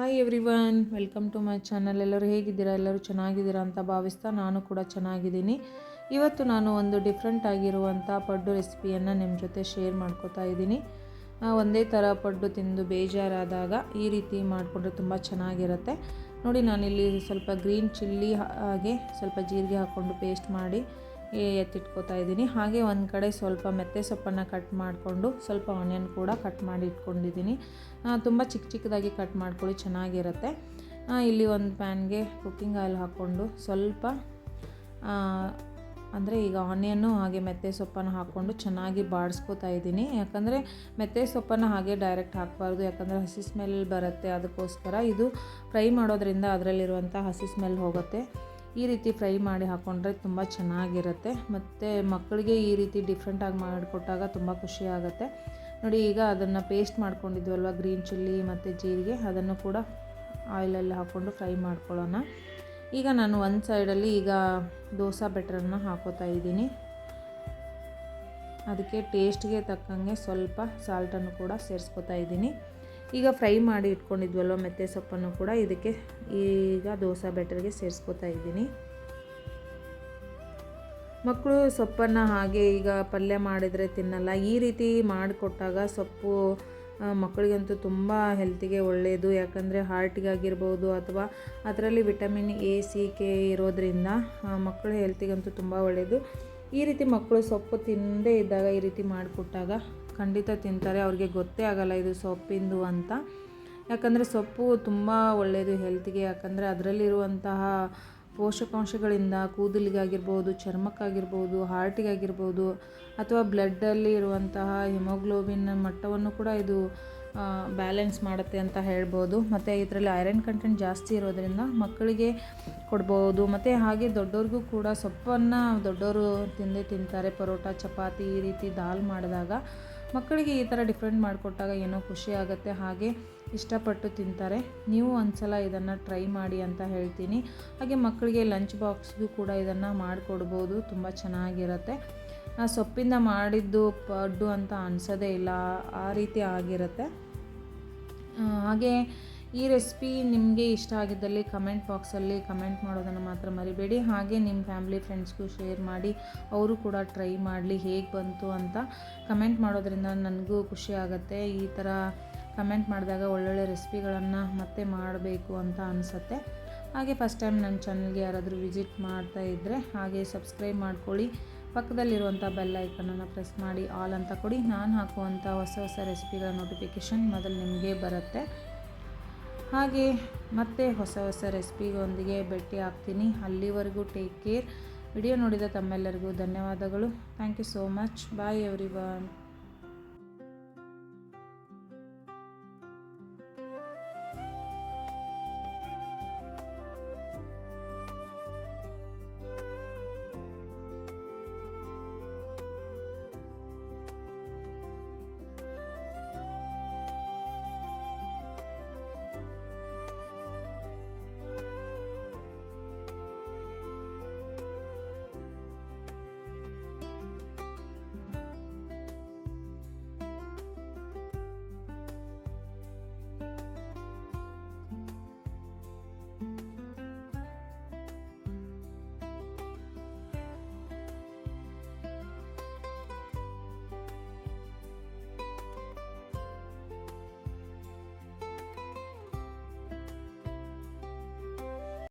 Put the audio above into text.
Hi everyone, welcome to my channel. ಎಲ್ಲರೂ ಹೇಗಿದ್ದೀರಾ? ಎಲ್ಲರೂ ಚೆನ್ನಾಗಿದ್ದೀರಾ ಅಂತ ಭಾವಿಸ್ತಾ ನಾನು ಕೂಡ ಚೆನ್ನಾಗಿದ್ದೀನಿ. ಇವತ್ತು ನಾನು ಒಂದು ಡಿಫ್ರೆಂಟ್ ಆಗಿರುವಂಥ ಪಡ್ಡು ರೆಸಿಪಿಯನ್ನು ನಿಮ್ಮ ಜೊತೆ ಶೇರ್ ಮಾಡ್ಕೋತಾ ಇದ್ದೀನಿ. ಒಂದೇ ಥರ ಪಡ್ಡು ತಿಂದು ಬೇಜಾರಾದಾಗ ಈ ರೀತಿ ಮಾಡಿಕೊಂಡ್ರೆ ತುಂಬ ಚೆನ್ನಾಗಿರುತ್ತೆ. ನೋಡಿ, ನಾನಿಲ್ಲಿ ಸ್ವಲ್ಪ ಗ್ರೀನ್ ಚಿಲ್ಲಿ ಹಾಗೆ ಸ್ವಲ್ಪ ಜೀರಿಗೆ ಹಾಕ್ಕೊಂಡು ಪೇಸ್ಟ್ ಮಾಡಿ ಎತ್ತಿಟ್ಕೋತಾ ಇದ್ದೀನಿ. ಹಾಗೆ ಒಂದು ಕಡೆ ಸ್ವಲ್ಪ ಮೆತ್ತೆ ಸೊಪ್ಪನ್ನು ಕಟ್ ಮಾಡಿಕೊಂಡು ಸ್ವಲ್ಪ ಆನಿಯನ್ ಕೂಡ ಕಟ್ ಮಾಡಿ ಇಟ್ಕೊಂಡಿದ್ದೀನಿ. ತುಂಬ ಚಿಕ್ಕದಾಗಿ ಕಟ್ ಮಾಡ್ಕೊಳ್ಳಿ, ಚೆನ್ನಾಗಿರುತ್ತೆ. ಇಲ್ಲಿ ಒಂದು ಪ್ಯಾನ್ಗೆ ಕುಕ್ಕಿಂಗ್ ಆಯಿಲ್ ಹಾಕ್ಕೊಂಡು ಸ್ವಲ್ಪ ಅಂದರೆ ಈಗ ಆನಿಯನ್ನು ಹಾಗೆ ಮೆತ್ತೆ ಸೊಪ್ಪನ್ನು ಹಾಕ್ಕೊಂಡು ಚೆನ್ನಾಗಿ ಬಾಡಿಸ್ಕೋತಾ ಇದ್ದೀನಿ. ಯಾಕಂದರೆ ಮೆತ್ತೆ ಸೊಪ್ಪನ್ನು ಹಾಗೆ ಡೈರೆಕ್ಟ್ ಹಾಕಬಾರ್ದು, ಯಾಕಂದರೆ ಹಸಿ ಸ್ಮೆಲ್ ಬರುತ್ತೆ. ಅದಕ್ಕೋಸ್ಕರ ಇದು ಫ್ರೈ ಮಾಡೋದ್ರಿಂದ ಅದರಲ್ಲಿರುವಂಥ ಹಸಿ ಸ್ಮೆಲ್ ಹೋಗುತ್ತೆ. ಈ ರೀತಿ ಫ್ರೈ ಮಾಡಿ ಹಾಕ್ಕೊಂಡ್ರೆ ತುಂಬ ಚೆನ್ನಾಗಿರುತ್ತೆ. ಮತ್ತು ಮಕ್ಕಳಿಗೆ ಈ ರೀತಿ ಡಿಫ್ರೆಂಟಾಗಿ ಮಾಡಿಕೊಟ್ಟಾಗ ತುಂಬ ಖುಷಿ ಆಗುತ್ತೆ. ನೋಡಿ, ಈಗ ಅದನ್ನು ಪೇಸ್ಟ್ ಮಾಡ್ಕೊಂಡಿದ್ವಲ್ವ, ಗ್ರೀನ್ ಚಿಲ್ಲಿ ಮತ್ತು ಜೀರಿಗೆ, ಅದನ್ನು ಕೂಡ ಆಯಿಲಲ್ಲಿ ಹಾಕ್ಕೊಂಡು ಫ್ರೈ ಮಾಡ್ಕೊಳ್ಳೋಣ. ಈಗ ನಾನು ಒಂದು ಸೈಡಲ್ಲಿ ಈಗ ದೋಸೆ ಬೆಟರನ್ನು ಹಾಕೋತಾ ಇದ್ದೀನಿ. ಅದಕ್ಕೆ ಟೇಸ್ಟ್ಗೆ ತಕ್ಕಂಗೆ ಸ್ವಲ್ಪ ಸಾಲ್ಟನ್ನು ಕೂಡ ಸೇರಿಸ್ಕೊತಾ ಇದ್ದೀನಿ. ಈಗ ಫ್ರೈ ಮಾಡಿ ಇಟ್ಕೊಂಡಿದ್ವಲ್ವ ಮೆತ್ತೆ ಸೊಪ್ಪನ್ನು ಕೂಡ ಇದಕ್ಕೆ ಈಗ ದೋಸೆ ಬೆಟರ್ಗೆ ಸೇರಿಸ್ಕೊತಾ ಇದ್ದೀನಿ. ಮಕ್ಕಳು ಸೊಪ್ಪನ್ನು ಹಾಗೆ ಈಗ ಪಲ್ಯ ಮಾಡಿದರೆ ತಿನ್ನಲ್ಲ. ಈ ರೀತಿ ಮಾಡಿಕೊಟ್ಟಾಗ ಸೊಪ್ಪು ಮಕ್ಕಳಿಗಂತೂ ತುಂಬ ಹೆಲ್ತಿಗೆ ಒಳ್ಳೆಯದು. ಯಾಕಂದರೆ ಹಾರ್ಟಿಗಾಗಿರ್ಬೋದು ಅಥವಾ ಅದರಲ್ಲಿ ವಿಟಮಿನ್ ಎ, ಸಿ, ಕೆ ಇರೋದ್ರಿಂದ ಮಕ್ಕಳ ಹೆಲ್ತಿಗಂತೂ ತುಂಬ ಒಳ್ಳೆಯದು. ಈ ರೀತಿ ಮಕ್ಕಳು ಸೊಪ್ಪು ತಿನ್ನದೇ ಇದ್ದಾಗ ಈ ರೀತಿ ಮಾಡಿಕೊಟ್ಟಾಗ ಖಂಡಿತ ತಿಂತಾರೆ. ಅವ್ರಿಗೆ ಗೊತ್ತೇ ಆಗಲ್ಲ ಇದು ಸೊಪ್ಪಿಂದು ಅಂತ. ಯಾಕಂದರೆ ಸೊಪ್ಪು ತುಂಬ ಒಳ್ಳೆಯದು ಹೆಲ್ತಿಗೆ. ಯಾಕಂದರೆ ಅದರಲ್ಲಿರುವಂತಹ ಪೋಷಕಾಂಶಗಳಿಂದ ಕೂದಲಿಗಾಗಿರ್ಬೋದು, ಚರ್ಮಕ್ಕಾಗಿರ್ಬೋದು, ಹಾರ್ಟಿಗಾಗಿರ್ಬೋದು ಅಥವಾ ಬ್ಲಡ್ಡಲ್ಲಿ ಇರುವಂತಹ ಹಿಮೋಗ್ಲೋಬಿನ್ ಮಟ್ಟವನ್ನು ಕೂಡ ಇದು ಬ್ಯಾಲೆನ್ಸ್ ಮಾಡುತ್ತೆ ಅಂತ ಹೇಳ್ಬೋದು. ಮತ್ತು ಇದರಲ್ಲಿ ಐರನ್ ಕಂಟೆಂಟ್ ಜಾಸ್ತಿ ಇರೋದರಿಂದ ಮಕ್ಕಳಿಗೆ ಕೊಡ್ಬೋದು. ಮತ್ತು ಹಾಗೆ ದೊಡ್ಡವ್ರಿಗೂ ಕೂಡ ಸೊಪ್ಪನ್ನು ದೊಡ್ಡವರು ತಿಂತಾರೆ. ಪರೋಟ, ಚಪಾತಿ ಈ ರೀತಿ ದಾಲ್ ಮಾಡಿದಾಗ ಮಕ್ಕಳಿಗೆ ಈ ಥರ ಡಿಫ್ರೆಂಟ್ ಮಾಡಿಕೊಟ್ಟಾಗ ಏನೋ ಖುಷಿ ಆಗುತ್ತೆ, ಹಾಗೆ ಇಷ್ಟಪಟ್ಟು ತಿಂತಾರೆ. ನೀವು ಒಂದ್ಸಲ ಇದನ್ನು ಟ್ರೈ ಮಾಡಿ ಅಂತ ಹೇಳ್ತೀನಿ. ಹಾಗೆ ಮಕ್ಕಳಿಗೆ ಲಂಚ್ ಬಾಕ್ಸ್ಗೂ ಕೂಡ ಇದನ್ನು ಮಾಡಿಕೊಡ್ಬೋದು, ತುಂಬ ಚೆನ್ನಾಗಿರುತ್ತೆ. ಸೊಪ್ಪಿಂದ ಮಾಡಿದ್ದು ಪಡ್ಡು ಅಂತ ಅನಿಸೋದೇ ಇಲ್ಲ, ಆ ರೀತಿ ಆಗಿರುತ್ತೆ. ಹಾಗೆ ಈ ರೆಸಿಪಿ ನಿಮಗೆ ಇಷ್ಟ ಆಗಿದ್ದಲ್ಲಿ ಕಮೆಂಟ್ ಬಾಕ್ಸಲ್ಲಿ ಕಮೆಂಟ್ ಮಾಡೋದನ್ನು ಮಾತ್ರ ಮರಿಬೇಡಿ. ಹಾಗೆ ನಿಮ್ಮ ಫ್ಯಾಮಿಲಿ ಫ್ರೆಂಡ್ಸ್ಗೂ ಶೇರ್ ಮಾಡಿ, ಅವರು ಕೂಡ ಟ್ರೈ ಮಾಡಲಿ ಹೇಗೆ ಬಂತು ಅಂತ ಕಮೆಂಟ್ ಮಾಡೋದ್ರಿಂದ ನನಗೂ ಖುಷಿ ಆಗುತ್ತೆ. ಈ ಥರ ಕಮೆಂಟ್ ಮಾಡಿದಾಗ ಒಳ್ಳೊಳ್ಳೆ ರೆಸಿಪಿಗಳನ್ನು ಮತ್ತೆ ಮಾಡಬೇಕು ಅಂತ ಅನಿಸುತ್ತೆ. ಹಾಗೆ ಫಸ್ಟ್ ಟೈಮ್ ನನ್ನ ಚಾನಲ್ಗೆ ಯಾರಾದರೂ ವಿಸಿಟ್ ಮಾಡ್ತಾ ಇದ್ದರೆ ಹಾಗೆ ಸಬ್ಸ್ಕ್ರೈಬ್ ಮಾಡ್ಕೊಳ್ಳಿ. ಪಕ್ಕದಲ್ಲಿರುವಂಥ ಬೆಲ್ ಐಕನನ್ನು ಪ್ರೆಸ್ ಮಾಡಿ ಆಲ್ ಅಂತ ಕೊಡಿ. ನಾನು ಹಾಕುವಂಥ ಹೊಸ ರೆಸಿಪಿಗಳ ನೋಟಿಫಿಕೇಷನ್ ಮೊದಲು ನಿಮಗೆ ಬರುತ್ತೆ. ಹಾಗೆ ಮತ್ತೆ ಹೊಸ ರೆಸಿಪಿಗೊಂದಿಗೆ ಭೇಟಿ ಆಗ್ತೀನಿ. ಅಲ್ಲಿವರೆಗೂ ಟೇಕ್ ಕೇರ್. ವಿಡಿಯೋ ನೋಡಿದ ತಮ್ಮೆಲ್ಲರಿಗೂ ಧನ್ಯವಾದಗಳು. Thank you so much. Bye everyone.